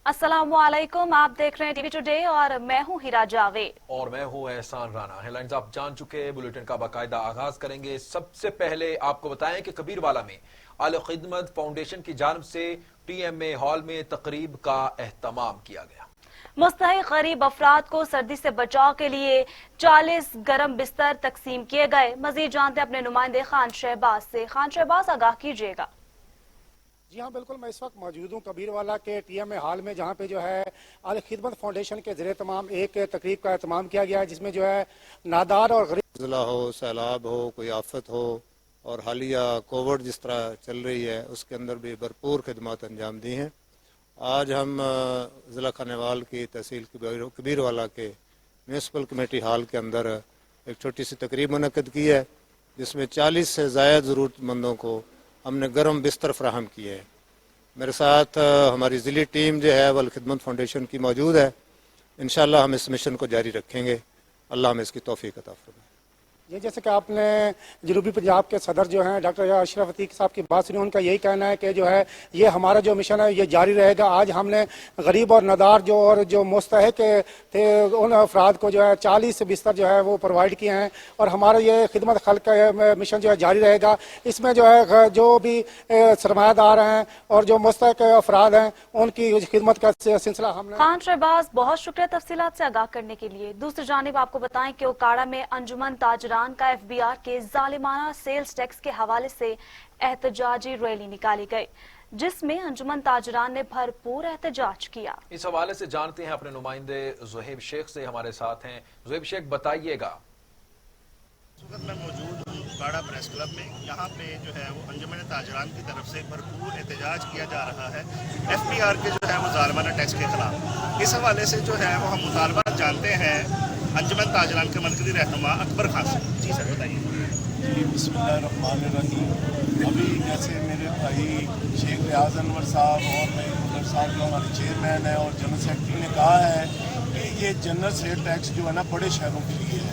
अस्सलामुअलैकुम, आप देख रहे हैं टीवी टुडे और मैं हूं हीरा जावेद और मैं हूं एहसान राना। हेडलाइंस आप जान चुके हैं, बुलेटिन का बाकायदा आगाज करेंगे। सबसे पहले आपको बताएं कि कबीरवाला में अल खिदमत फाउंडेशन की जानिब से टीएमए हॉल में तकरीब का एहतमाम किया गया। मुस्तहिक गरीब अफराद को सर्दी से बचाव के लिए 40 गर्म बिस्तर तकसीम किए गए। मजीद जानते अपने नुमाइंदे खान शहबाज से। खान शहबाज, आगाह कीजिएगा। जी हाँ, बिल्कुल। मैं इस वक्त मौजूद हूँ कबीरवाला के टीएमए हॉल में, जहाँ पे जो है अल खिदमत फाउंडेशन के ज़रिए तमाम एक तकरीब का एहतमाम किया गया है, जिसमें जो है नादार और गरीब ज़िला हो, सैलाब हो, कोई आफत हो और हालिया कोविड जिस तरह चल रही है उसके अंदर भी भरपूर खिदमत अंजाम दी हैं। आज हम ज़िला खानेवाल की तहसील कबीरवाला के म्यूनसिपल कमेटी हॉल के अंदर एक छोटी सी तकरीब मुनक्किद की है, जिसमें 40 से ज़ायद ज़रूरतमंदों को हमने गर्म बिस्तर फराहम किए हैं। मेरे साथ हमारी ज़िली टीम जो है वल खिदमत फाउंडेशन की मौजूद है। इंशाअल्लाह हम इस मिशन को जारी रखेंगे। अल्लाह हमें इसकी तौफीक अता फरमाए। ये जैसे कि आपने जनूबी पंजाब के सदर जो हैं डॉक्टर अशरफ अतीक साहब की बात सुनी, उनका यही कहना है कि जो है ये हमारा जो मिशन है ये जारी रहेगा। आज हमने गरीब और नदार जो मुस्तहिक थे उन अफराद को जो है 40 बिस्तर जो है वो प्रोवाइड किए हैं, और हमारा ये खिदमत खल्क का मिशन जो है जारी रहेगा। इसमें जो है जो भी सरमायादार हैं और जो मुस्तहिक अफराद हैं उनकी खिदमत का सिलसिला हमने। खान शहबाज, बहुत शुक्रिया तफसीलात से आगाह करने के लिए। दूसरी जानिब आपको बताएं कि ओकाड़ा में अंजुमन ताजरान का एफबीआर के जालिमाना सेल्स टैक्स के हवाले से एहतजाजी रैली निकाली गई, जिसमें अंजुमन ताजरान ने भरपूर एहतजाज किया। इस हवाले से जानते हैं अपने नुमाइंदे ज़ुहैब शेख से, हमारे साथ हैं। ज़ुहैब शेख, बताइएगा। मैं मौजूद हूँ ओकाड़ा प्रेस क्लब में। यहाँ पे जो है वो अंजुमन ताजरान की तरफ से भरपूर एहतजाज किया जा रहा है एफबीआर के जो है वो जालिमाना टैक्स के खिलाफ। इस हवाले से जो है वो हम मुतालबा जानते हैं अंजुमन ताजरान के मरकज़ी रहनुमा अकबर खान से। जी सर, बताइए। जी, बिस्मिल्लाहिर्रहमानिर्रहीम। अभी जैसे मेरे भाई शेख रियाज अनवर साहब और भाई साहब जो हमारे चेयरमैन हैं और जनरल सेक्रेटरी ने कहा है कि ये जनरल सेल टैक्स जो है ना बड़े शहरों के लिए है।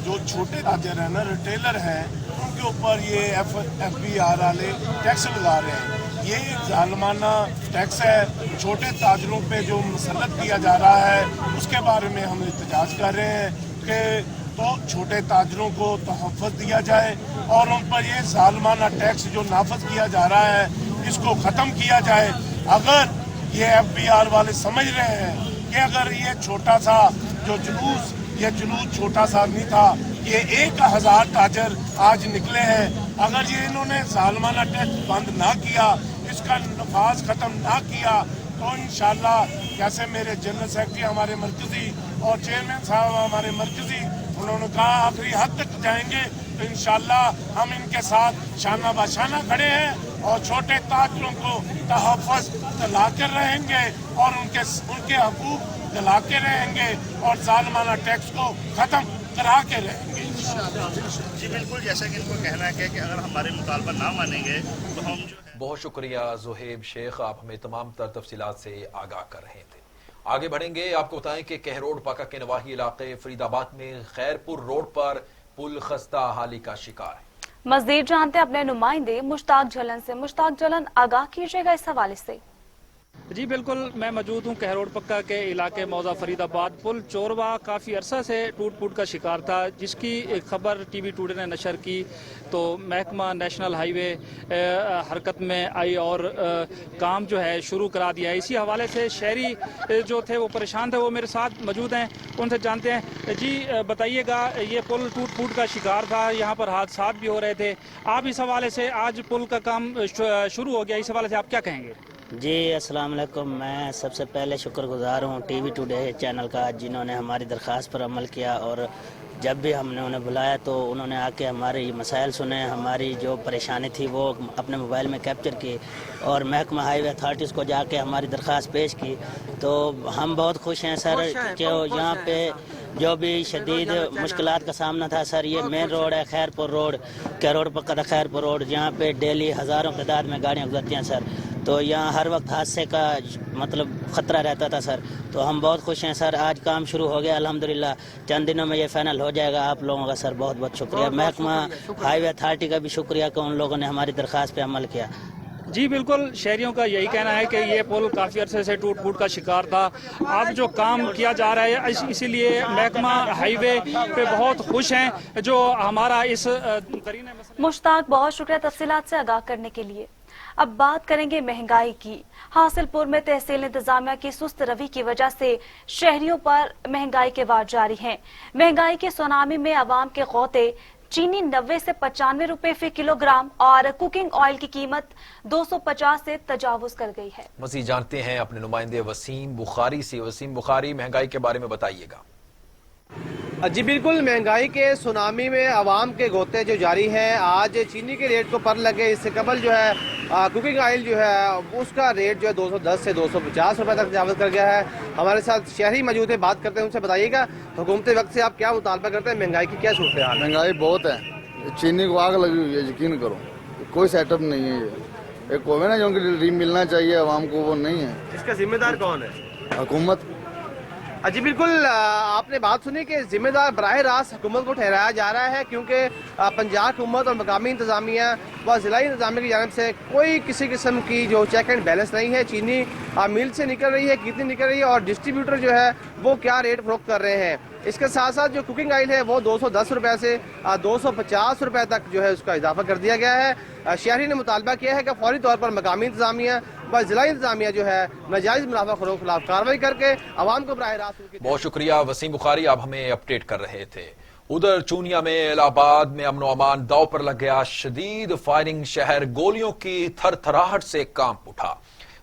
जो छोटे ताजर हैं ना, रिटेलर हैं, उनके ऊपर ये एफबीआर वाले टैक्स लगा रहे हैं। ये एक जालिमाना टैक्स है। छोटे ताजरों पे जो मुसल्लत किया जा रहा है उसके बारे में हम एहतजाज कर रहे हैं कि तो छोटे ताजरों को तहफ़्फ़ुज़ दिया जाए और उन पर ये जालिमाना टैक्स जो नाफज किया जा रहा है इसको ख़त्म किया जाए। अगर ये एफबीआर वाले समझ रहे हैं कि अगर ये छोटा सा जो जुलूस, ये जुलूस छोटा सा नहीं था, ये 1000 ताजर आज निकले हैं। अगर ये इन्होंने जालिमाना टैक्स बंद ना किया, इसका नफाज ख़त्म ना किया, तो इंशाअल्लाह जैसे मेरे जनरल सेक्रेटरी हमारे मरकज़ी और चेयरमैन साहब हमारे मरकज़ी, उन्होंने कहा आखिरी हद तक जाएंगे, तो इंशाअल्लाह हम इनके साथ शाना बाशाना खड़े हैं और छोटे ताजरों को तहफ़्फ़ुज़ दिला कर रहेंगे और उनके हकूक़ दिला के रहेंगे और जालिमाना टैक्स को ख़त्म करा के रहेंगे। जी बिल्कुल, जैसे कि इनको कहना है कि अगर हमारे मुतालबा ना मानेंगे तो हम जो है। बहुत शुक्रिया ज़ुहैब शेख, आप हमें तमाम तर तफसीलात से आगाह कर रहे थे। आगे बढ़ेंगे, आपको बताएं कि कहरोड पाका के नवाही इलाके फरीदाबाद में खैरपुर रोड पर पुल खस्ता हाली का शिकार है। मजीद जानते अपने नुमाइंदे मुश्ताक झलन से। मुश्ताक झलन, आगाह कीजिएगा इस हवाले से। जी बिल्कुल, मैं मौजूद हूँ कहरोड पक्का के इलाके मौजा फरीदाबाद। पुल चोरवा काफ़ी अरसा से टूट फूट का शिकार था, जिसकी एक खबर टीवी टुडे ने नशर की तो महकमा नेशनल हाईवे हरकत में आई और काम जो है शुरू करा दिया है। इसी हवाले से शहरी जो थे वो परेशान थे, वो मेरे साथ मौजूद हैं, उनसे जानते हैं। जी बताइएगा, ये पुल टूट फूट का शिकार था, यहाँ पर हादसा भी हो रहे थे। आप इस हवाले से, आज पुल का काम शुरू हो गया, इस हवाले से आप क्या कहेंगे? जी अस्सलाम वालेकुम। मैं सबसे पहले शुक्रगुजार हूँ टीवी टुडे चैनल का, जिन्होंने हमारी दरख्वास्त पर अमल किया और जब भी हमने उन्हें बुलाया तो उन्होंने आके हमारी मसाइल सुने, हमारी जो परेशानी थी वो अपने मोबाइल में कैप्चर की और महकमा हाईवे अथॉरिटीज़ को जाके हमारी दरख्वास्त पेश की। तो हम बहुत खुश हैं सर कि यहाँ पे जो भी शदीद मुश्किलात का सामना था सर, ये मेन रोड है खैरपुर रोड, कहरोड पक्का था खैरपुर रोड, जहाँ पे डेली हज़ारों की तादाद में गाड़ियाँ गुजरती हैं सर। तो यहाँ हर वक्त हादसे का मतलब ख़तरा रहता था सर। तो हम बहुत खुश हैं सर, आज काम शुरू हो गया अल्हम्दुलिल्लाह, चंद दिनों में ये फाइनल हो जाएगा। आप लोगों का सर बहुत बहुत शुक्रिया। महकमा हाईवे अथॉरिटी का भी शुक्रिया कि उन लोगों ने हमारी दरख्वास्त पे अमल किया। जी बिल्कुल, शहरियों का यही कहना है कि ये पुल काफ़ी अरसे से टूट फूट का शिकार था। अब जो काम किया जा रहा है इसीलिए महकमा हाईवे पे बहुत खुश हैं जो हमारा इस करीने मुश्ताक, बहुत शुक्रिया तफसीलात से आगाह करने के लिए। अब बात करेंगे महंगाई की। हासिलपुर में तहसील इंतजामिया की सुस्त रवि की वजह से शहरियों पर महंगाई के वार जारी हैं। महंगाई के सुनामी में आवाम के गौते चीनी 90 से 95 रुपए फी किलोग्राम और कुकिंग ऑयल की कीमत 250 से तजावुज कर गई है। मज़ीद जानते हैं अपने नुमाइंदे वसीम बुखारी से। वसीम बुखारी, महंगाई के बारे में बताइएगा। जी बिल्कुल, महंगाई के सुनामी में आवाम के गोते जो जारी हैं। आज चीनी के रेट को पर लगे, इससे कबल जो है कुकिंग ऑयल जो है उसका रेट जो है 210 से 250 रुपए तक तजावुज कर गया है। हमारे साथ शहरी मौजूद है, बात करते हैं उनसे। बताइएगा, हुकूमती वक्त से आप क्या मुतालबा करते हैं, महंगाई की क्या सूरत है? महंगाई बहुत है, चीनी को आग लगी हुई है, यकीन करो, कोई सेटअप नहीं है। ये एक होवे ना जो रिलीफ मिलना चाहिए आवाम को, वो नहीं है। इसका जिम्मेदार कौन है? हुकूमत। जी बिल्कुल, आपने बात सुनी कि जिम्मेदार बराह रास्त हुकूमत को ठहराया जा रहा है, क्योंकि पंजाब हुकूमत और मकामी इंतजामिया व ज़िला इंतजामिया की जानिब से कोई किसी किस्म की जो चेक एंड बैलेंस नहीं है। चीनी मिल से निकल रही है, कितनी निकल रही है और डिस्ट्रीब्यूटर जो है वो क्या रेट फरोख्त कर रहे हैं। इसके साथ साथ जो कुकिंग ऑयल है वो 210 रुपए से 250 रुपए तक जो है उसका इजाफा कर दिया गया है। शहरी ने मुतालबा किया है कि फौरी तौर पर मकामी इंतजामिया व जिला इंतजामिया जो है नाजायज मुनाफाखोरों के खिलाफ कार्रवाई करके आवाम को बराह रास्त। बहुत शुक्रिया वसीम बुखारी, आप हमें अपडेट कर रहे थे। उधर चूनिया में इलाहाबाद में अमन अमान दाव पर लग गया। शदीद फायरिंग, शहर गोलियों की थरथराहट से कांप उठा।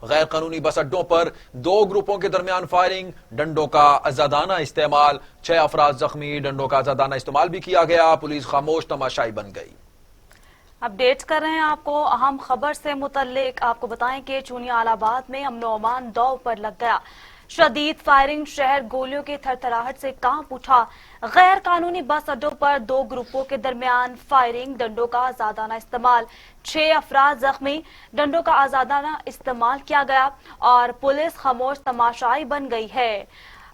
गैर कानूनी बस अड्डों पर 2 ग्रुपों के दरमियान फायरिंग, डंडों का आजादाना इस्तेमाल, 6 अफराद जख्मी, डंडों का आजादाना इस्तेमाल भी किया गया। पुलिस खामोश तमाशाई बन गई। अपडेट्स कर रहे हैं आपको अहम खबर से मुतल्लिक। आपको बताएं कि चूनिया इलाहाबाद में अमन अमान दाव पर लग गया। शदीद फायरिंग, शहर गोलियों की थरथराहट से कांप उठा। गैर कानूनी बस अड्डों पर 2 ग्रुपों के दरमियान फायरिंग, डंडों का आजादाना इस्तेमाल, 6 अफराद जख्मी, डंडों का आजादाना इस्तेमाल किया गया और पुलिस खामोश तमाशाई बन गई है।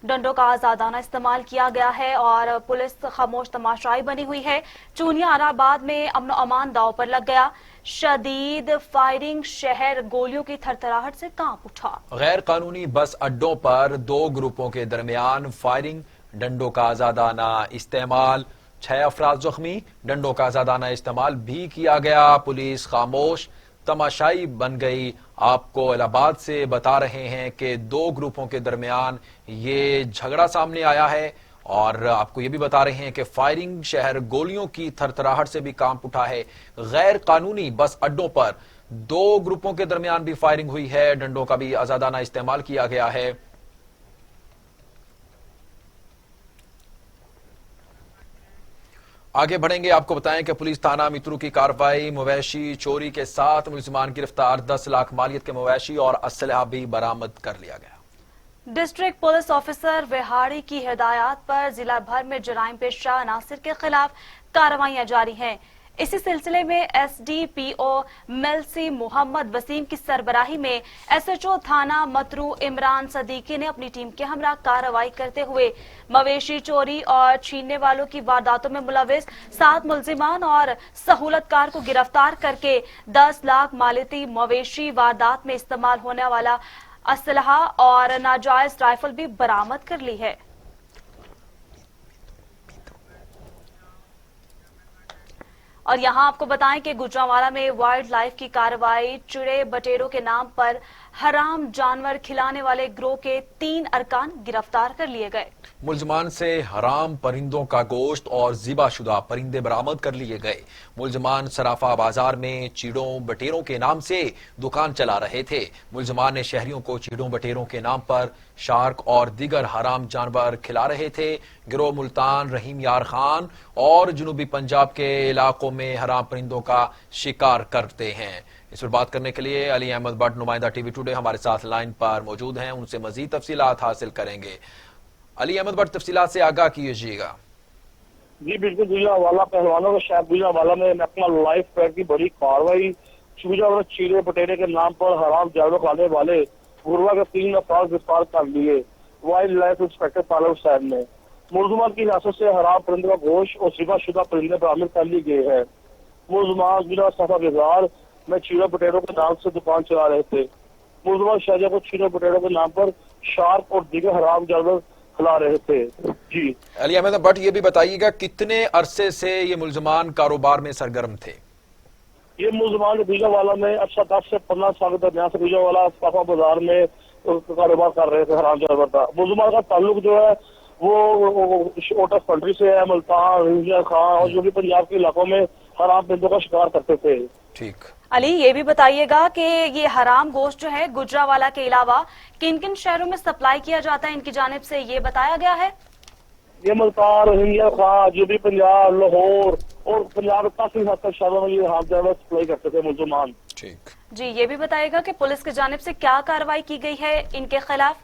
डंडों का आजादाना इस्तेमाल किया गया है और पुलिस खामोश तमाशाई बनी हुई है। चूनिया इलाहाबाद में अमन अमान दाव पर लग गया। शदीद फायरिंग, शहर गोलियों की थरथराहट से कांप उठा। गैर कानूनी बस अड्डों पर 2 ग्रुपों के दरमियान फायरिंग, डंडों का आजादाना इस्तेमाल, 6 अफराद जख्मी, डंडों का आजादाना इस्तेमाल भी किया गया। पुलिस खामोश तमाशाई बन गई। आपको इलाहाबाद से बता रहे हैं कि 2 ग्रुपों के दरमियान ये झगड़ा सामने आया है और आपको ये भी बता रहे हैं कि फायरिंग, शहर गोलियों की थरथराहट से भी कांप उठा है। गैर कानूनी बस अड्डों पर 2 ग्रुपों के दरमियान भी फायरिंग हुई है, डंडों का भी आजादाना इस्तेमाल किया गया है। आगे बढ़ेंगे, आपको बताएं कि पुलिस थाना मित्रू की कार्रवाई, मवेशी चोरी के 7 मुलजिमान गिरफ्तार, 10 लाख मालियत के मवेशी और असलहा भी बरामद कर लिया गया। डिस्ट्रिक्ट पुलिस ऑफिसर विहाड़ी की हिदायत पर जिला भर में जराइम पेशा अनासिर के खिलाफ कार्रवाइयां जारी हैं। इसी सिलसिले में SDPO मेलसी मोहम्मद वसीम की सरबराही में SHO थाना मतरू इमरान सदीकी ने अपनी टीम के हमरा कार्रवाई करते हुए मवेशी चोरी और छीनने वालों की वारदातों में मुलविस 7 मुलजिमान और सहूलतकार को गिरफ्तार करके 10 लाख मालियती मवेशी, वारदात में इस्तेमाल होने वाला असलहा और नाजायज राइफल भी बरामद कर ली है। और यहाँ आपको बताएं कि गुजरांवाला में वाइल्ड लाइफ की कार्रवाई, चिड़े बटेरों के नाम पर हराम जानवर खिलाने वाले गिरोह के 3 अरकान गिरफ्तार कर लिए गए। मुलजमान से हराम परिंदों का गोश्त और ज़िबाशुदा परिंदे बरामद कर लिए गए। मुलजमान सराफा बाजार में चीड़ों बटेरों के नाम से दुकान चला रहे थे। मुलजमान ने शहरियों को चीड़ों बटेरों के नाम पर शार्क और दीगर हराम जानवर खिला रहे थे। गिरोह मुल्तान, रहीम यार खान और जनूबी पंजाब के इलाकों में हराम परिंदों का शिकार करते हैं। इस पर बात करने के लिए अली अहमद भट्ट, नुमाइंदा टीवी टुडे हमारे साथ लाइन पर मौजूद हैं। उनसे मजीद तफसीलात हासिल करेंगे। अली अहमद भट्ट, तफसीलात से आगाह कीजिएगा। जी बिल्कुल, गुजरांवाला पहलवानों के शहर गुजरांवाला में महकमा लाइफ फेयर की बड़ी कार्रवाई। चूजा और चीड़े बटेरे के नाम पर हराम जानवर खाने वाले गुरुआ के 3 अफराद गिरफ्तार कर लिए। Wild life inspector parlour Hussain ने मुलजमान की हिरासत से हराम परिंदों का गोश्त और ज़िबाशुदा परिंदे बरामद कर लिए गए हैं। मुलजमान जिला सफा बाजार में चीरो पोटैटो के नाम से दुकान चला रहे थे। मुलजमान शाहजहां को चीरो पोटैटो के नाम पर शार्क और दीगर हराम जानवर खिला रहे थे। जी अली अहमद भट्ट, ये भी बताइएगा कितने अरसे से ये मुलजमान कारोबार में सरगर्म थे? ये मुलजमान गुजरावाला में अच्छा 10 से 15 साल के दरमियान से गुजरावाला साफा बाजार में कारोबार कर रहे थे हराम जानवर का। मुलजमान का ताल्लुक जो है वो आउट ऑफ कंट्री से है, मुल्तान, हिंजिया खान और जो भी पंजाब के इलाकों में हराम परिंदों का शिकार करते थे। ठीक। अली, ये भी बताइएगा कि ये हराम गोश्त जो है गुजरावाला के अलावा किन किन शहरों में सप्लाई किया जाता है इनकी जानिब से, ये बताया गया है? ये मुल्तान, हिंजिया खान, जो भी पंजाब, लाहौर और पंजाब काफी हद तक शहरों में ये हराम जानवर सप्लाई करते थे मुलजमान। ठीक जी, ये भी बताइएगा कि पुलिस की जानिब से क्या कार्रवाई की गई है इनके खिलाफ?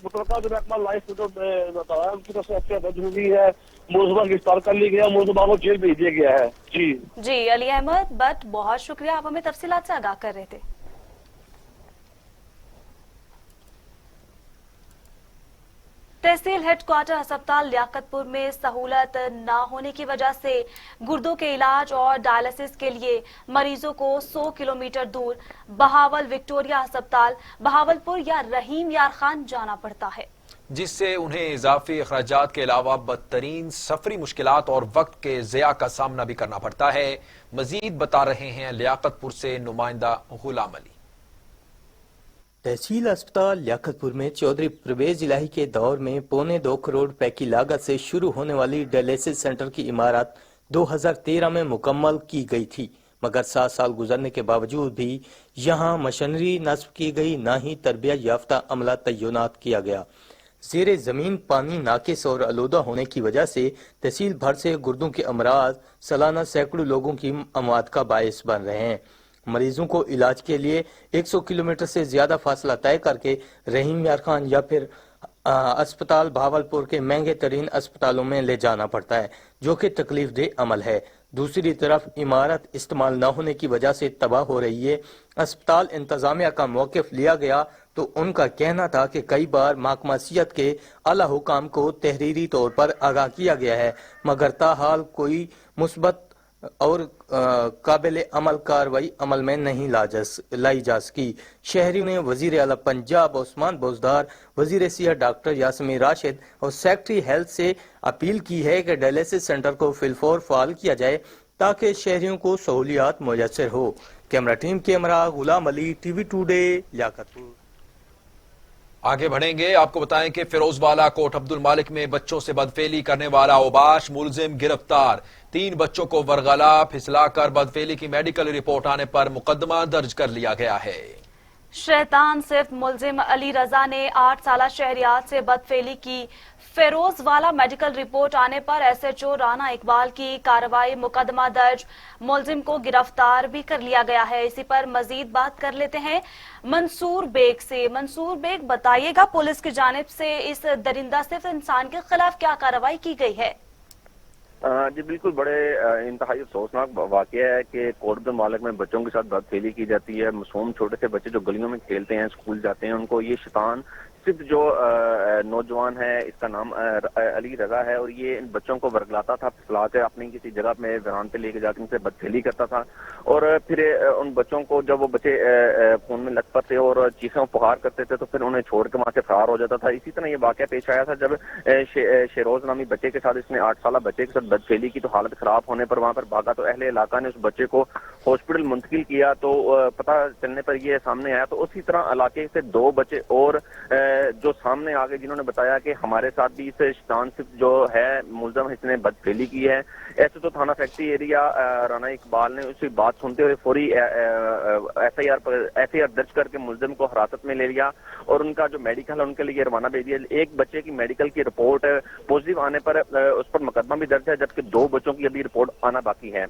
मुतलका जो महकमा लाइफ में बताया उनकी तरफ से एफआईआर दर्ज हुई है, मुलजमान गिरफ्तार कर लिया गया, मुलजमान को जेल भेज दिया गया है। जी अली अहमद भट्ट, बहुत शुक्रिया, आप हमें तफसीलात से आगाह कर रहे थे। तहसील हेडक्वार्टर अस्पताल लियाकतपुर में सहूलत न होने की वजह से गुर्दों के इलाज और डायलिसिस के लिए मरीजों को 100 किलोमीटर दूर बहावल विक्टोरिया अस्पताल बहावलपुर या रहीम यार खान जाना पड़ता है, जिससे उन्हें इजाफी अखराजात के अलावा बदतरीन सफरी मुश्किलात और वक्त के ज़िया का सामना भी करना पड़ता है। मजीद बता रहे हैं लियाकतपुर से नुमाइंदा गुलाम अली। तहसील अस्पताल लियाकतपुर में चौधरी परवेज इलाही के दौर में 2.25 करोड़ रुपए की लागत से शुरू होने वाली डायलिसिस सेंटर की इमारत 2013 में मुकम्मल की गई थी, मगर 7 साल गुजरने के बावजूद भी यहां मशीनरी नस्ब की गई, न ही तरबियत याफ्ता अमला तैनात किया गया। ज़ेरे जमीन पानी नाकिस और आलूदा होने की वजह से तहसील भर से गुर्दों के अमराज सालाना सैकड़ों लोगों की अमवात का बायस बन रहे हैं। मरीजों को इलाज के लिए 100 किलोमीटर से ज्यादा फासला तय करके रहीम यार खान या फिर अस्पताल भावलपुर के महंगे तरीन अस्पतालों में ले जाना पड़ता है, जो कि तकलीफ दे अमल है। दूसरी तरफ इमारत इस्तेमाल न होने की वजह से तबाह हो रही है। अस्पताल इंतजामिया का मौक़िफ़ लिया गया तो उनका कहना था कि कई बार महकमा सेहत के आला हुकाम को तहरीरी तौर पर आगाह किया गया है, मगर ताहाल कोई मुस्बत और काबिल अमल कार्रवाई अमल में नहीं लाई जा सकी। शहरियों ने वजीर आला पंजाब उस्मान बोजदार, वजीर सेहत डॉक्टर यासमीन राशिद और सेक्रेटरी हेल्थ से अपील की है कि डायलिसिस सेंटर को फिलफौर फाल किया जाए ताकि शहरियों को सहूलियात मुयस्सर हो। कैमरा टीम के हमरा गुलाम अली, टीवी टुडे, लियाकतपुर। आगे बढ़ेंगे, आपको बताएं कि फिरोजवाला कोट अब्दुल मालिक में बच्चों से बदफेली करने वाला ओबाश मुलजिम गिरफ्तार। 3 बच्चों को वरगला फिसलाकर बदफेली की मेडिकल रिपोर्ट आने पर मुकदमा दर्ज कर लिया गया है। शैतान सिर्फ मुलजिम अली रजा ने 8 साला शहरियार से बदफेली की। फिरोजवाला मेडिकल रिपोर्ट आने पर एसएचओ राना इकबाल की कार्रवाई, मुकदमा दर्ज, मुलजिम को गिरफ्तार भी कर लिया गया है। इसी पर मजीद बात कर लेते हैं मंसूर बेग से। मंसूर बेग, बताइएगा पुलिस की जानिब से इस दरिंदा सिर्फ इंसान के खिलाफ क्या कार्रवाई की गई है? जी बिल्कुल, बड़े इंतहाई अफसोसनाक वाकया है कि कोट अब्दुल मालिक में बच्चों के साथ बदफेली की जाती है। मासूम छोटे से बच्चे जो गलियों में खेलते हैं, स्कूल जाते हैं, उनको ये शैतान सिर्फ जो नौजवान है, इसका नाम अली रजा है, और ये इन बच्चों को वर्गलाता था, फिसला के अपनी किसी जगह में वीरान पे लेके जाकर उनसे बदफेली करता था। और फिर उन बच्चों को जब वो बच्चे खून में लथपथ थे और चीखें पुकार करते थे तो फिर उन्हें छोड़ के वहां से फरार हो जाता था। इसी तरह ये वाकया पेश आया था जब शेरोज नामी बच्चे के साथ इसने 8 साल बच्चे के साथ बदफेली की, तो हालत खराब होने पर वहां पर भागा तो अहले इलाका ने उस बच्चे को हॉस्पिटल मुंतकिल किया। तो पता चलने पर ये सामने आया। तो उसी तरह इलाके से 2 बच्चे और जो सामने आ गए, जिन्होंने बताया कि हमारे साथ भी इस शैतान सिर्फ जो है मुलजम इसने बदफेली की है। ऐसे तो थाना फैक्ट्री एरिया राना इकबाल ने उसकी बात सुनते हुए फौरी एफआईआर दर्ज करके मुलजम को हिरासत में ले लिया और उनका जो मेडिकल है उनके लिए रवाना भेज दिया। एक बच्चे की मेडिकल की रिपोर्ट पॉजिटिव आने पर उस पर मुकदमा भी दर्ज है, जबकि 2 बच्चों की अभी रिपोर्ट आना बाकी है।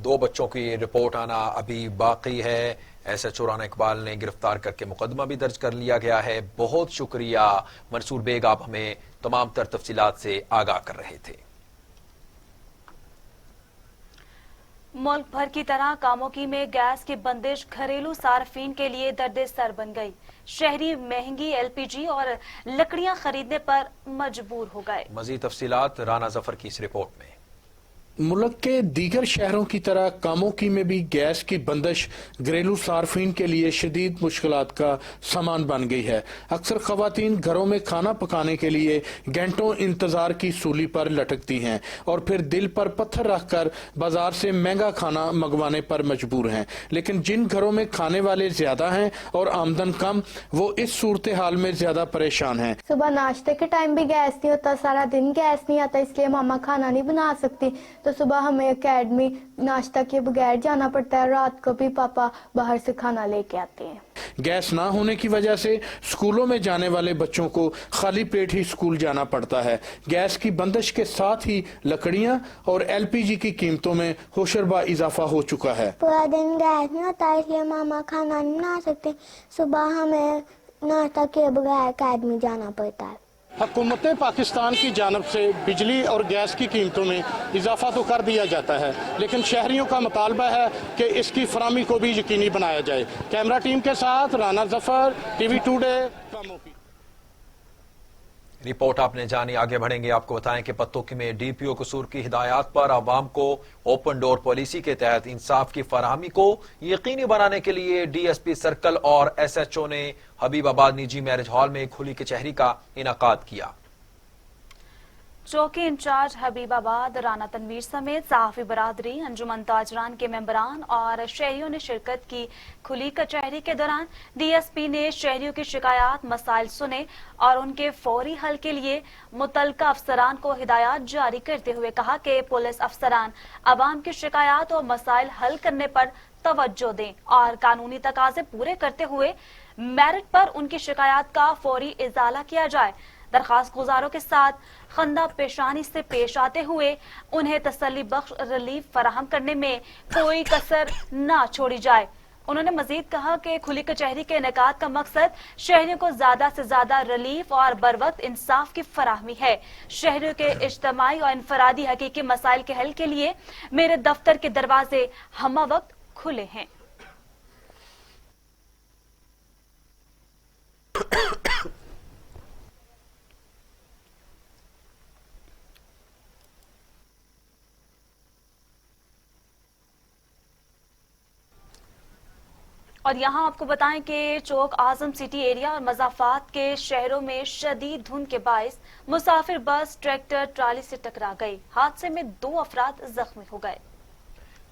2 बच्चों की रिपोर्ट आना अभी बाकी है। एसएचओ राना इकबाल ने गिरफ्तार करके मुकदमा भी दर्ज कर लिया गया है। बहुत शुक्रिया मंसूर बेग, आप हमें तमाम तर तफसीलात से आगाह कर रहे थे। मुल्क भर की तरह कामोकी में गैस की बंदिश घरेलू सार्फिन के लिए दर्द सर बन गई। शहरी महंगी एलपीजी और लकड़ियां खरीदने पर मजबूर हो गए। मजीद तफसीलात राना जफर की इस रिपोर्ट में। मुल्क के दीगर शहरों की तरह कामोकी में भी गैस की बंदिश घरेलू सार्फिन के लिए शदीद मुश्किलात का सामान बन गई है। अक्सर खवातीन घरों में खाना पकाने के लिए घंटों इंतजार की सूली पर लटकती हैं और फिर दिल पर पत्थर रखकर बाजार से महंगा खाना मंगवाने पर मजबूर हैं। लेकिन जिन घरों में खाने वाले ज्यादा हैं और आमदन कम, वो इस सूरत हाल में ज्यादा परेशान हैं। सुबह नाश्ते के टाइम भी गैस नहीं होता, सारा दिन गैस नहीं आता, इसलिए मामा खाना नहीं बना सकती, तो सुबह हमें एकेडमी नाश्ता के बगैर जाना पड़ता है। रात को भी पापा बाहर से खाना लेके आते हैं। गैस ना होने की वजह से स्कूलों में जाने वाले बच्चों को खाली पेट ही स्कूल जाना पड़ता है। गैस की बंदिश के साथ ही लकड़ियां और एलपीजी की कीमतों में होशरबा इजाफा हो चुका है। पूरा दिन गैस नहीं होता, इसलिए मामा खाना नहीं बना सकते, सुबह हमें नाश्ता के बगैर एकेडमी जाना पड़ता है। हुकूमत पाकिस्तान की जानब से बिजली और गैस की कीमतों में इजाफा तो कर दिया जाता है, लेकिन शहरियों का मुतालबा है कि इसकी फराहमी को भी यकीनी बनाया जाए। कैमरा टीम के साथ Rana Zafar, TV today. Report आपने जानी। आगे बढ़ेंगे, आपको बताएं कि पत्तोकी में डीपीओ कसूर की हिदायत पर आवाम को ओपन डोर पॉलिसी के तहत इंसाफ की फराहमी को यकीनी बनाने के लिए डीएसपी सर्कल और एसएचओ ने हबीबाबाद निजी मैरिज हॉल में खुली कचहरी का इनाकाद किया। चौकी इंचार्ज हबीबाबाद राना तनवीर समेत सहाफी बरादरी, अंजुमन ताजरान के मेंबरान और शहरियों ने शिरकत की। खुली कचहरी के दौरान डीएसपी ने शहरियों की शिकायत मसाइल सुने और उनके फौरी हल के लिए मुतल्लिका अफसरान को हिदायत जारी करते हुए कहा कि पुलिस अफसरान अवाम की शिकायत और मसाइल हल करने पर तवज्जो दें और कानूनी तकाजे पूरे करते हुए मेरिट पर उनकी शिकायत का फौरी इजाला किया जाए। दरखास्त गुजारों के साथ खंदा पेशानी से पेश आते हुए उन्हें तसल्ली बख्श रिलीफ फराहम करने में कोई कसर न छोड़ी जाए। उन्होंने मजीद कहा कि खुली कचहरी के इनेकाद का मकसद शहरियों को ज्यादा से ज्यादा रिलीफ और बरवक्त इंसाफ की फराहमी है। शहरियों के इज्तमाई और इनफरादी हकीकी मसाइल के हल के लिए मेरे दफ्तर के दरवाजे हमा वक्त खुले हैं। और यहाँ आपको बताएं कि चौक आजम सिटी एरिया और मजाफात के शहरों में शदीद धुंध के बायस मुसाफिर बस ट्रैक्टर ट्राली से टकरा गई। हादसे में 2 अफराद जख्मी हो गए।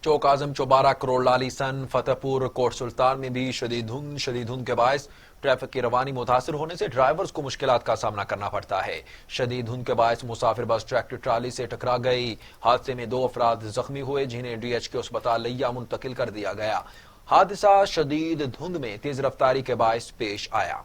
चौक आजम चौबारा करोड़ लालीसन फतेहपुर कोट सुल्तान में भी शदीद धुंध के बायस ट्रैफिक की रवानी मुतासिर होने से ड्राइवर्स को मुश्किलात का सामना करना पड़ता है। शदीद धुंध के बायस मुसाफिर बस ट्रैक्टर ट्राली से टकरा गई। हादसे में 2 अफराद जख्मी हुए, जिन्हें डीएचके अस्पताल लिया मुंतकिल कर दिया गया। हादसा शदीद धुंध में तेज रफ्तारी के बायस पेश आया।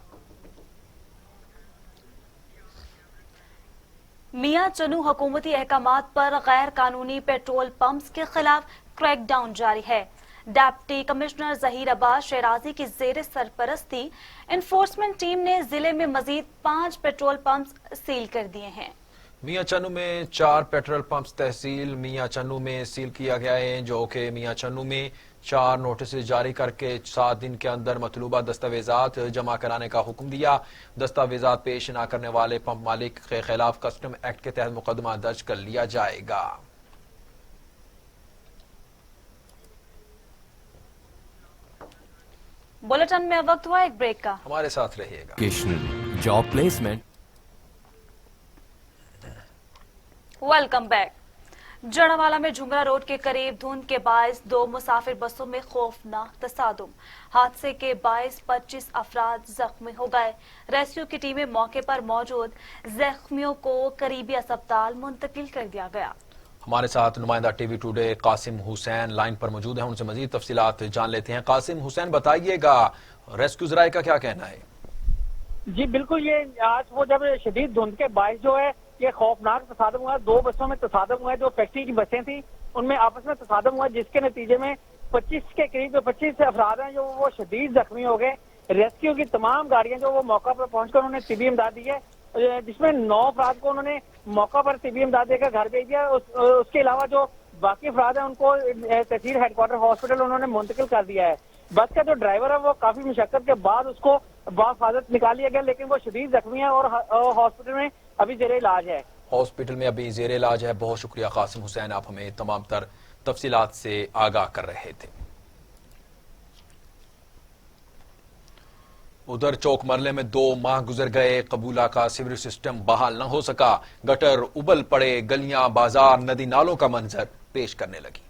मियां चन्नू हुकूमती अहकामात पर गैर कानूनी पेट्रोल पंप्स के खिलाफ क्रैकडाउन जारी है। डिप्टी कमिश्नर जहीर अब्बास शहराजी की जेर सरपरस्ती एनफोर्समेंट टीम ने जिले में मजीद 5 पेट्रोल पंप्स सील कर दिए हैं। मियां चन्नू में 4 पेट्रोल पंप्स तहसील मियां चन्नू में सील किया गया है, जो कि मियां चन्नू में 4 नोटिस जारी करके 7 दिन के अंदर मतलूबा दस्तावेजात जमा कराने का हुक्म दिया। दस्तावेजात पेश न करने वाले पंप मालिक के खिलाफ कस्टम एक्ट के तहत मुकदमा दर्ज कर लिया जाएगा। बुलेटिन में वक्त हुआ एक ब्रेक का, हमारे साथ रहिएगा। Job placement. Welcome back. Jaranwala में झुंगरा रोड के करीब धुंध के बायस 2 मुसाफिर बसों में खौफनाक तसादुम। हादसे के बायस 25 अफराद जख्मी हो गए। रेस्क्यू की टीमें मौके पर मौजूद जख्मियों को करीबी अस्पताल मुंतकिल कर दिया गया। हमारे साथ नुमाइंदा TV today Qasim Hussain line पर मौजूद हैं, उनसे मजीद तफसीलात जान लेते हैं। कासिम हुसैन, बताइएगा रेस्क्यू जराए का क्या कहना है? जी बिल्कुल, ये आज वो जब शदीद धुंध के बायस जो है ये खौफनाक तसादम हुआ। 2 बसों में तसादम हुआ, जो फैक्ट्री की बसें थी उनमें आपस में तसादम हुआ, जिसके नतीजे में 25 के करीब 25 अफराद हैं जो वो शदीद जख्मी हो गए। रेस्क्यू की तमाम गाड़ियां जो वो मौका पर पहुंचकर उन्होंने तिबी इमदाद दी है, जिसमें 9 अफराद को उन्होंने मौका पर तिबी इमदाद देकर घर भेज दिया। उसके अलावा जो बाकी अफराद हैं उनको तहसील हेडक्वार्टर हॉस्पिटल उन्होंने मुंतकिल कर दिया है। बस का जो ड्राइवर है वो काफी मुशक्कत के बाद उसको बाहिफाजत निकाल लिया गया, लेकिन वो शदीद जख्मी है और हॉस्पिटल में अभी जेरे इलाज है। हॉस्पिटल में अभी जेर इलाज है। बहुत शुक्रिया कासिम हुसैन, आप हमें तमाम तर तफसीलात से आगाह कर रहे थे। उधर चौक मरले में 2 माह गुजर गए, कबूला का सीवरेज सिस्टम बहाल न हो सका, गटर उबल पड़े, गलियां बाजार नदी नालों का मंजर पेश करने लगी।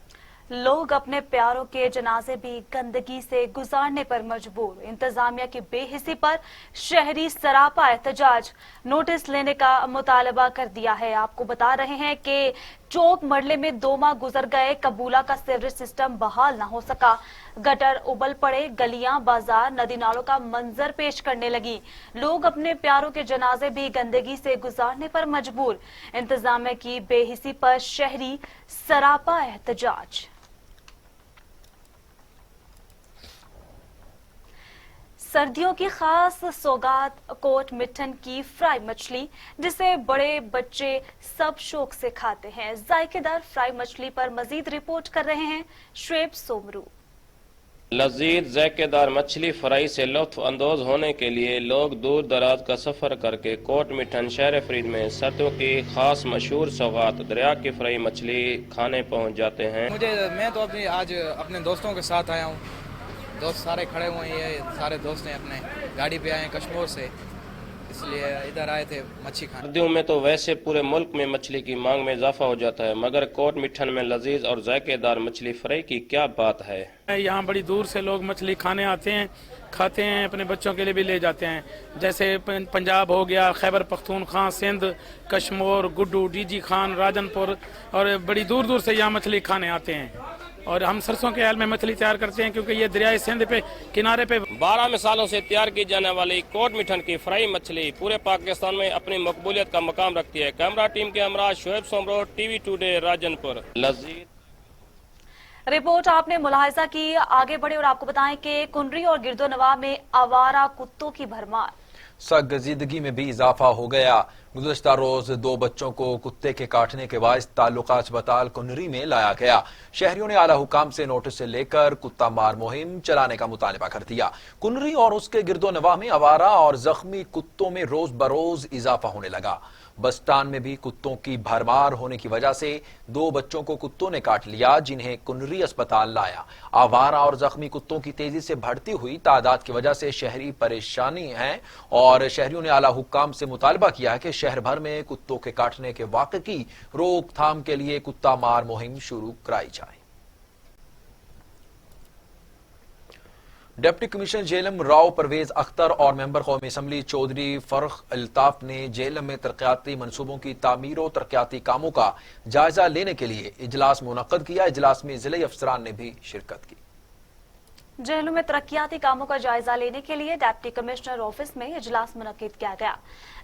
लोग अपने प्यारों के जनाजे भी गंदगी से गुजारने पर मजबूर। इंतजामिया की बेहिसी पर शहरी सरापा एहतजाज, नोटिस लेने का मुतालबा कर दिया है। आपको बता रहे हैं कि चौक मरले में 2 माह गुजर गए, कबूला का सीवरेज सिस्टम बहाल न हो सका, गटर उबल पड़े, गलियां बाजार नदी नालों का मंजर पेश करने लगी। लोग अपने प्यारों के जनाजे भी गंदगी से गुजारने पर मजबूर। इंतजामिया की बेहिसी पर शहरी सरापा एहतजाज। सर्दियों की खास सौगात कोट मिठन की फ्राई मछली, जिसे बड़े बच्चे सब शौक से खाते हैं। जायकेदार फ्राई मछली पर मजीद रिपोर्ट कर रहे हैं शुएब सोमरू। लजीज जायकेदार मछली फ्राई से लुत्फ अंदोज होने के लिए लोग दूर दराज का सफर करके कोट मिठन शहर फरीद में सर्दियों की खास मशहूर सौगात दरिया की फ्राई मछली खाने पहुंच जाते हैं। मैं तो आज अपने दोस्तों के साथ आया हूँ, दोस्त सारे खड़े हुए हैं, सारे दोस्त हैं अपने गाड़ी पे आए हैं कश्मीर से, इसलिए इधर आए थे मच्छी खाने। सर्दियों में तो वैसे पूरे मुल्क में मछली की मांग में इजाफा हो जाता है, मगर कोट मिठन में लजीज और जायकेदार मछली फ्राई की क्या बात है। यहाँ बड़ी दूर से लोग मछली खाने आते हैं, खाते हैं, अपने बच्चों के लिए भी ले जाते हैं। जैसे पंजाब हो गया, खैबर पख्तूनख्वा, सिंध, कश्मीर, गुड्डू, डीजी खान, राजनपुर, और बड़ी दूर दूर से यहाँ मछली खाने आते हैं। और हम सरसों के आयल में मछली तैयार करते हैं क्योंकि ये दरियाए सिंध पे किनारे पे 12 मिसालों से तैयार की जाने वाली कोट मिठन की फ्राई मछली पूरे पाकिस्तान में अपनी मकबूलियत का मकाम रखती है। कैमरा टीम के हमरा शुएब सोमरो, टीवी टुडे, राजनपुर। लजीज रिपोर्ट आपने मुलाहिजा की। आगे बढ़े और आपको बताएं कि कुनरी और गिरदोनवा में आवारा कुत्तों की भरमार। सरगर्दगी में भी इजाफा हो गया। गुज़श्ता रोज 2 बच्चों को कुत्ते के काटने के बायस ताल्लुका अस्पताल कुनरी में लाया गया। शहरियों ने आला हुकाम से नोटिस से लेकर कुत्ता मार मुहिम चलाने का मुतालबा कर दिया। कुनरी और उसके गिरदोनवाह में आवारा और जख्मी कुत्तों में रोज बरोज इजाफा होने लगा। बस स्टैंड में भी कुत्तों की भरमार होने की वजह से 2 बच्चों को कुत्तों ने काट लिया, जिन्हें कुनरी अस्पताल लाया। आवारा और जख्मी कुत्तों की तेजी से बढ़ती हुई तादाद की वजह से शहरी परेशानी है और शहरियों ने आला हुक्काम से मुतालबा किया कि शहर भर में कुत्तों के काटने के वाक़े की रोकथाम के लिए कुत्ता मार मुहिम शुरू कराई जाए। डिप्टी कमिश्नर जेलम राव परवेज अख्तर और मेंबर कौमी असम्बली चौधरी फरख अल्ताफ ने जेलम में तरक्याती मनसूबों की तामीर और तरक्याती कामों का जायजा लेने के लिए इजलास मुनक्कद किया। इजलास में जिले अफसरान ने भी शिरकत की। जेलों में तरक्याती कामों का जायजा लेने के लिए डिप्टी कमिश्नर ऑफिस में इजलास मुनक्किद किया गया।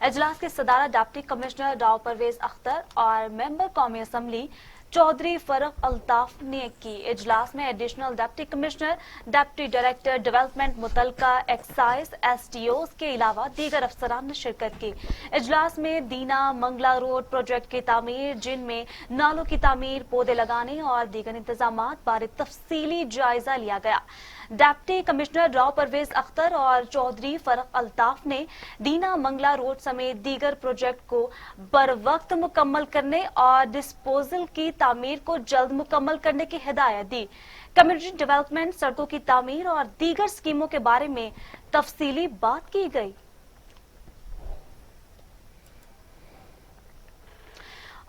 इजलास की सदारत डिप्टी कमिश्नर राव परवेज अख्तर और मेंबर कौमी असम्बली चौधरी फरख अल्ताफ ने की। इजलास में additional deputy commissioner, deputy director development, मुतलका एक्साइज, SDOs के अलावा दीगर अफसरान ने शिरकत की। इजलास में दीना मंगला रोड प्रोजेक्ट की तामीर, जिनमें नालों की तामीर, पौधे लगाने और दीगर इंतजामात बारे तफसीली जायजा लिया गया। डिप्टी कमिश्नर राव परवेज अख्तर और चौधरी फरख अल्ताफ ने दीना मंगला रोड समेत दीगर प्रोजेक्ट को बर वक्त मुकम्मल करने और डिस्पोजल की तामीर को जल्द मुकम्मल करने की हिदायत दी। कम्युनिटी डेवलपमेंट, सड़कों की तामीर और दीगर स्कीमों के बारे में तफसीली बात की गई।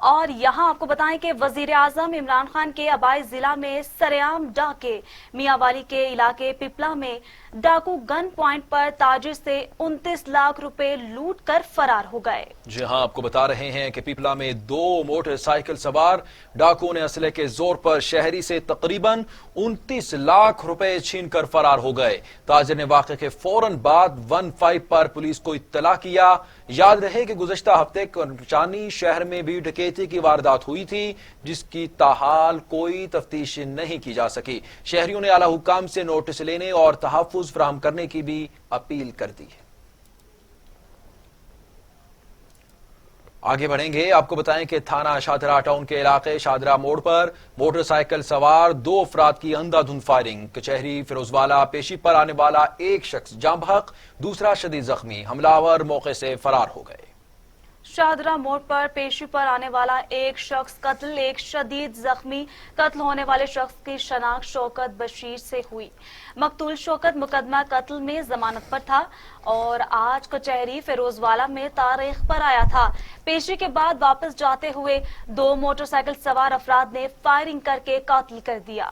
और यहाँ आपको बताएं कि वजीर आजम इमरान खान के आबाई जिला में सरेआम डाके। मियांवाली के इलाके पिपला में डाकू गन पॉइंट पर ताजिर से 29 लाख रुपए लूट कर फरार हो गए। जी हां, आपको बता रहे हैं कि पिपला में 2 मोटरसाइकिल सवार डाकुओं ने असले के जोर पर शहरी से तकरीबन 29 लाख रुपए छीन कर फरार हो गए। ताजिर ने वाक़े के फौरन बाद 15 पर पुलिस को इत्तला किया। याद रहे कि गुज़श्ता हफ्ते करचानी शहर में भी डकैती की वारदात हुई थी, जिसकी ताहाल कोई तफ्तीश नहीं की जा सकी। शहरियों ने आला हुक्काम से नोटिस लेने और तहफ़्फ़ुज़ फराहम करने की भी अपील कर दी है। आगे बढ़ेंगे, आपको बताएं कि थाना शादरा टाउन के इलाके शादरा मोड़ पर मोटरसाइकिल सवार 2 अफराद की अंधाधुंध फायरिंग। कचहरी फिरोजवाला पेशी पर आने वाला एक शख्स जाँ बहक, दूसरा शदीद जख्मी। हमलावर मौके से फरार हो गए। शाहदरा मोड़ पर पेशी पर आने वाला एक शख्स कत्ल, एक शदीद जख्मी। कत्ल होने वाले शख्स की शनाख्त शौकत बशीर से हुई। मकतूल शौकत मुकदमा कत्ल में जमानत पर था और आज कचहरी फिरोजवाला में तारीख पर आया था। पेशी के बाद वापस जाते हुए 2 मोटरसाइकिल सवार अफराद ने फायरिंग करके कत्ल कर दिया।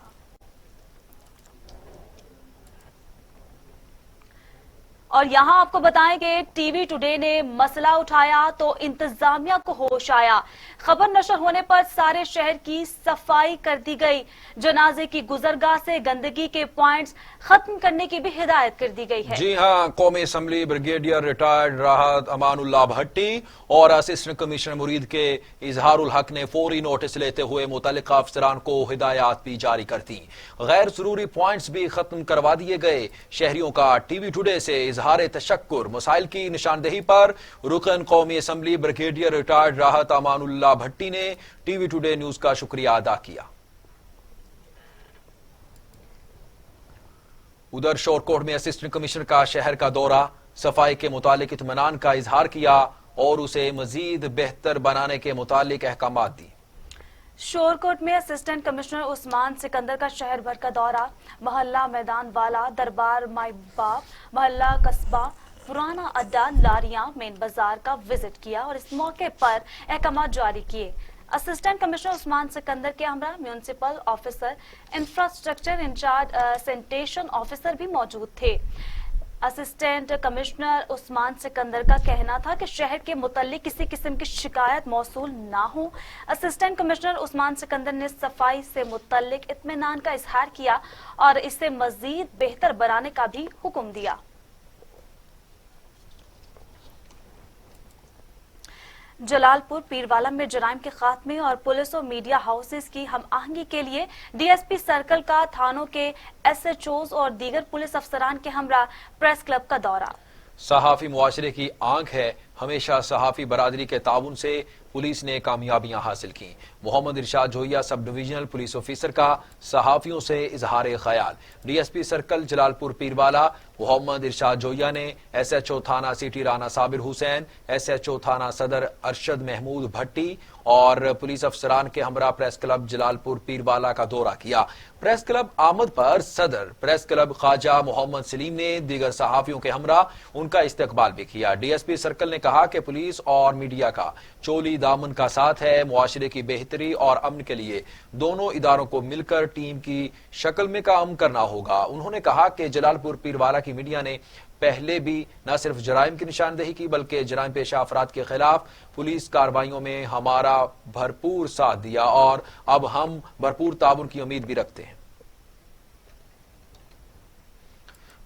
और यहां आपको बताएं कि टीवी टुडे ने मसला उठाया तो इंतजामिया को होश आया। खबर नशर होने पर सारे शहर की सफाई कर दी गई। जनाजे की गुजरगाह से गंदगी के पॉइंट्स खत्म करने की भी हिदायत कर दी गई है। जी हां, कौमी असम्बली ब्रिगेडियर रिटायर्ड राहत अमानुल्लाह भट्टी और असिस्टेंट कमिश्नर मुरीद के इजहारुल हक ने फौरी नोटिस लेते हुए मुतल्लिका अफसरान को हिदायत भी जारी कर दी। गैर जरूरी पॉइंट्स भी खत्म करवा दिए गए। शहरियों का टीवी टुडे से इजहार तशक्कुर। मसाइल की निशानदेही पर रुकन कौमी असम्बली ब्रिगेडियर रिटायर्ड राहत अमानुल्लाह भट्टी ने टीवी टुडे न्यूज का शुक्रिया अदा किया। उधर शोरकोट में असिस्टेंट कमिश्नर का शहर का दौरा, सफाई के मुतालिक इत्मीनान का इजहार किया और उसे मजीद बेहतर बनाने के मुतालिक अहकामात दी। शोरकोट में असिस्टेंट कमिश्नर उस्मान सिकंदर का शहर भर का दौरा, मोहल्ला मैदान वाला, दरबार माई बाप, मोहल्ला कस्बा, पुराना अड्डा, लारियां, मेन बाजार का विजिट किया और इस मौके पर अहकामात जारी किए। असिस्टेंट कमिश्नर उस्मान सिकंदर के हमरा municipal officer, infrastructure incharge, sanitation officer भी मौजूद थे। असिस्टेंट कमिश्नर उस्मान सिकंदर का कहना था कि शहर के मुतल्लिक किसी किस्म की शिकायत मौसूल ना हो। असिस्टेंट कमिश्नर उस्मान सिकंदर ने सफाई से मुतल्लिक इत्मीनान का इजहार किया और इसे मजीद बेहतर बनाने का भी हुक्म दिया। जलालपुर पीरवाला में जराइम के खात्मे और पुलिस और मीडिया हाउसेस की हम आहंगी के लिए डीएसपी सर्कल का थानों के एसएचओज और दीगर पुलिस अफसरान के हमरा प्रेस क्लब का दौरा। सहाफी मुआशरे की आंख है, हमेशा सहाफी बरादरी के ताउन से पुलिस ने कामयाबियां हासिल की। मोहम्मद इरशाद जोइया सब डिविजनल पुलिस ऑफिसर का सहाफियों से इजहार ख्याल। डीएसपी सर्कल जलालपुर पीरवाला मोहम्मद इरशाद जोइया ने एसएचओ थाना सिटी राना साबिर हुसैन, एसएचओ थाना सदर अरशद महमूद भट्टी और पुलिस अफसरान के हमरा प्रेस क्लब जलालपुर पीरवाला का दौरा किया। प्रेस क्लब आमद पर सदर प्रेस क्लब ख्वाजा मोहम्मद सलीम ने दीगर सहाफियों के हमरा उनका इस्तकबाल भी किया। डीएसपी सर्कल ने कहा कि पुलिस और मीडिया का चोली दामन का साथ है। मुआशरे की बेहतरी और अमन के लिए दोनों इदारों को मिलकर टीम की शक्ल में काम करना होगा। उन्होंने कहा कि जलालपुर पीरवाला की मीडिया ने पहले भी न सिर्फ जराइम की निशानदेही की बल्कि जराइम पेशा अफराद के खिलाफ पुलिस कार्रवाइयों में हमारा भरपूर साथ दिया और अब हम भरपूर ताउन की उम्मीद भी रखते हैं।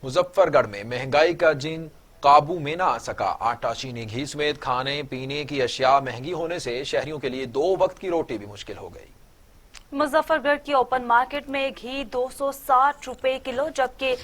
मुजफ्फरगढ़ में महंगाई का जिन काबू में ना आ सका। आटा, चीनी, घी समेत खाने पीने की अशिया महंगी होने से शहरियों के लिए 2 वक्त की रोटी भी मुश्किल हो गई। मुजफ्फरगढ़ की ओपन मार्केट में घी 260 रुपए किलो जबकि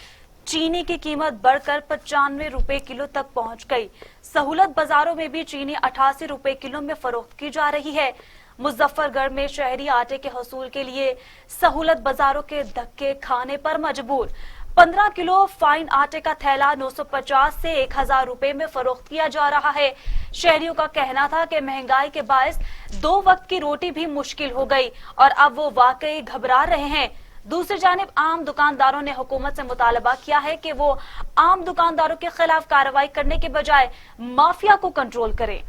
चीनी की कीमत बढ़कर 95 रुपए किलो तक पहुंच गई। सहूलत बाजारों में भी चीनी 88 रुपए किलो में फरोख्त की जा रही है। मुजफ्फरगढ़ में शहरी आटे के हसूल के लिए सहूलत बाजारों के धक्के खाने पर मजबूर। 15 किलो फाइन आटे का थैला 950 से 1000 रुपए में फरोख्त किया जा रहा है। शहरियों का कहना था कि महंगाई के बायस 2 वक्त की रोटी भी मुश्किल हो गई और अब वो वाकई घबरा रहे हैं। दूसरी जानिब आम दुकानदारों ने हुकूमत से मुतालबा किया है कि वो आम दुकानदारों के खिलाफ कार्रवाई करने के बजाय माफिया को कंट्रोल करे।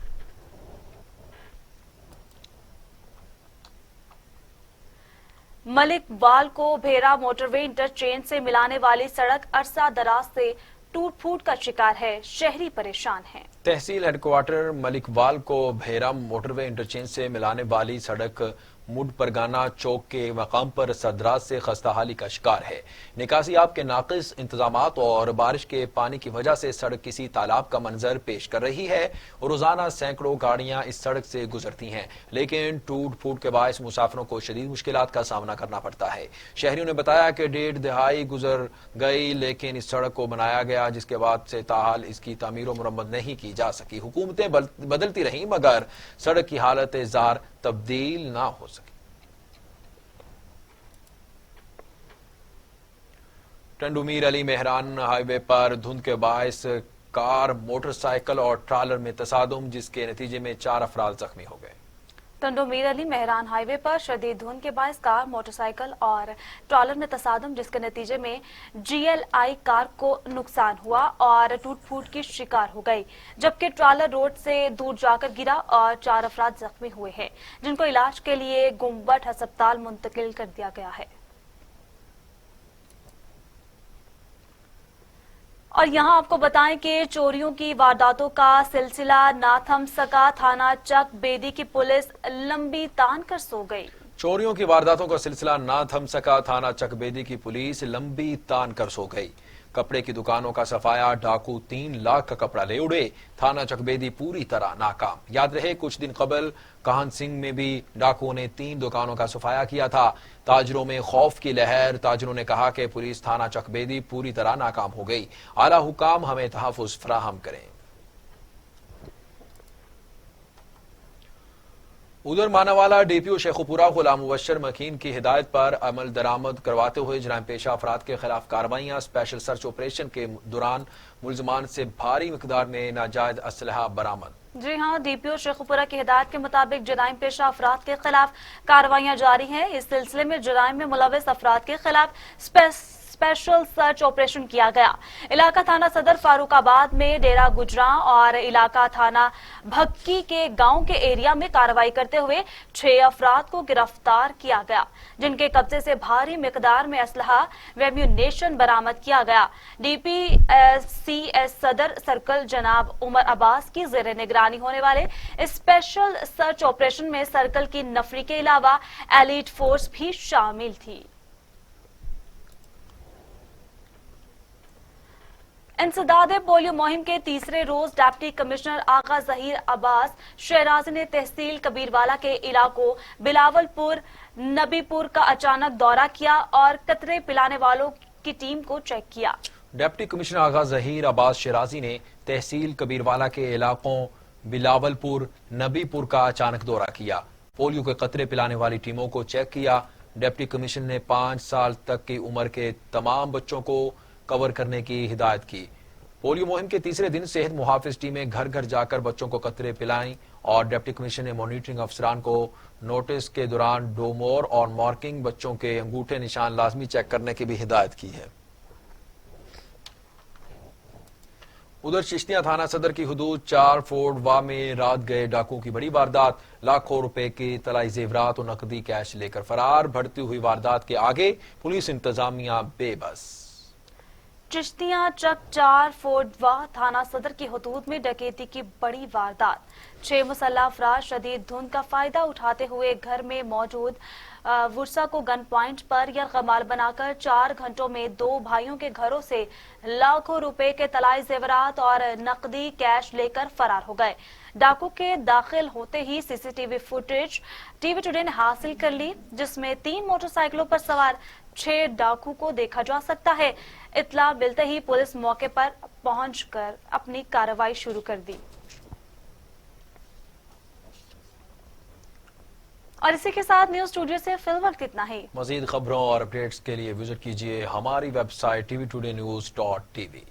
मलिक वाल को भेरा मोटरवे इंटरचेंज से मिलाने वाली सड़क अरसा दराज से टूट फूट का शिकार है। शहरी परेशान हैं। तहसील हेडक्वार्टर मलिकवाल को भेरा मोटरवे इंटरचेंज से मिलाने वाली सड़क मुड परगाना चौक के मकाम पर सदराज से खस्ताहाली का शिकार है। निकासी आप के नाकिस इंतजामात और बारिश के पानी की वजह से सड़क किसी तालाब का मंजर पेश कर रही है। रोजाना सैकड़ों गाड़ियां इस सड़क से गुजरती हैं, लेकिन टूट फूट के बायस मुसाफिरों को शदीद मुश्किलात का सामना करना पड़ता है। शहरियों ने बताया कि 1.5 दहाई गुजर गई लेकिन इस सड़क को बनाया गया, जिसके बाद से ताहाल इसकी तामीर और मुरम्मत नहीं की जा सकी। हुकूमतें बदलती रहीं मगर सड़क की हालत जार तब्दील ना हो सकी। टंडू मीर अली मेहरान हाईवे पर धुंध के बायस कार, मोटरसाइकिल और ट्रॉलर में तसादुम, जिसके नतीजे में 4 अफराद जख्मी हो गए। टंडो मीर अली मेहरान हाईवे पर शदीद धुंध के बायस कार, मोटरसाइकिल और ट्रॉलर में तसादुम, जिसके नतीजे में GLI कार को नुकसान हुआ और टूट फूट की शिकार हो गई, जबकि ट्रॉलर रोड से दूर जाकर गिरा और 4 अफराद जख्मी हुए हैं, जिनको इलाज के लिए गुम्बट अस्पताल मुंतकिल कर दिया गया है। और यहाँ आपको बताएं कि चोरियों की वारदातों का सिलसिला ना थम सका, थाना चक बेदी की पुलिस लंबी तान कर सो गई। चोरियों की वारदातों का सिलसिला ना थम सका, थाना चक बेदी की पुलिस लंबी तान कर सो गई। कपड़े की दुकानों का सफाया, डाकू 3 लाख का कपड़ा ले उड़े, थाना चकबेदी पूरी तरह नाकाम। याद रहे कुछ दिन कबल काहन सिंह में भी डाकुओं ने 3 दुकानों का सफाया किया था। ताजरों में खौफ की लहर। ताजरों ने कहा कि पुलिस थाना चकबेदी पूरी तरह नाकाम हो गई, आला हुकाम हमें तहफ़्फ़ुज़ फराहम करें। उधर मानावाला डीपीओ शेखुपुरा गुलाम मुबश्शिर मकीन की हिदायत पर अमल दरामद करवाते हुए जराइम पेशा अफराद के खिलाफ कार्रवाइयां। स्पेशल सर्च ऑपरेशन के दौरान मुलजमान से भारी मिकदार में नाजायज असलहा बरामद। जी हां, डीपीओ शेखुपुरा की हिदायत के मुताबिक जराइम पेशा अफराद के खिलाफ कार्रवाइयां जारी हैं। इस सिलसिले में जराइम में मुलविस अफराद के खिलाफ स्पेशल सर्च ऑपरेशन किया गया। इलाका थाना सदर फारूकाबाद में डेरा गुजरा और इलाका थाना भक्की के गांव के एरिया में कार्रवाई करते हुए 6 अफराद को गिरफ्तार किया गया, जिनके कब्जे से भारी मिकदार में असलहा व एम्यूनेशन बरामद किया गया। DPCS सदर सर्कल जनाब उमर अब्बास की ज़ेर निगरानी होने वाले स्पेशल सर्च ऑपरेशन में सर्कल की नफरी के अलावा एलीट फोर्स भी शामिल थी। इंसदाद पोलियो मुहिम के तीसरे रोज डिप्टी कमिश्नर आगा जहीर अब्बास शहराजी ने तहसील कबीरवाला के इलाकों बिलावलपुर, नबीपुर का अचानक दौरा किया और कतरे पिलाने वालों की टीम को चेक किया। डिप्टी कमिश्नर आगा जहीर अब्बास शहराजी ने तहसील कबीरवाला के इलाकों बिलावलपुर, नबीपुर का अचानक दौरा किया। पोलियो के कतरे पिलाने वाली टीमों को चेक किया। डिप्टी कमिश्नर ने 5 साल तक की उम्र के तमाम बच्चों को कवर करने की हिदायत की। पोलियो मुहिम के तीसरे दिन सेहत मुहाफिज टीमें घर घर जाकर बच्चों को कतरे पिलाई और डिप्टी कमिश्नर ने मॉनिटरिंग अफसरान को नोटिस के दौरान डोमोर और मार्किंग बच्चों के अंगूठे निशान लाजमी चेक करने की भी हिदायत की है। उधर चिश्तिया थाना सदर की हुदूद 4 फोर्ड वाह में रात गए डाकुओं की बड़ी वारदात। लाखों रुपए के तलाई जेवरात और नकदी कैश लेकर फरार। बढ़ती हुई वारदात के आगे पुलिस इंतजामिया बेबस। चिश्तिया चक 4 फोर्ड वाह थाना सदर की हुदूद में डकैती की बड़ी वारदात। 6 मुसल्लह अफराद शदीद धुंध का फायदा उठाते हुए घर में मौजूद वुरसा को गन पॉइंट पर यरगमाल बनाकर 4 घंटों में 2 भाइयों के घरों से लाखों रुपए के तलाई जेवरात और नकदी कैश लेकर फरार हो गए। डाकू के दाखिल होते ही सीसीटीवी फुटेज टीवी टुडे ने हासिल कर ली, जिसमें 3 मोटरसाइकिलों पर सवार 6 डाकू को देखा जा सकता है। इत्तला मिलते ही पुलिस मौके पर पहुंचकर अपनी कार्रवाई शुरू कर दी। और इसी के साथ न्यूज स्टूडियो से फिल वक्त इतना ही। मजीद खबरों और अपडेट्स के लिए विजिट कीजिए हमारी वेबसाइट tvtoday.news.tv।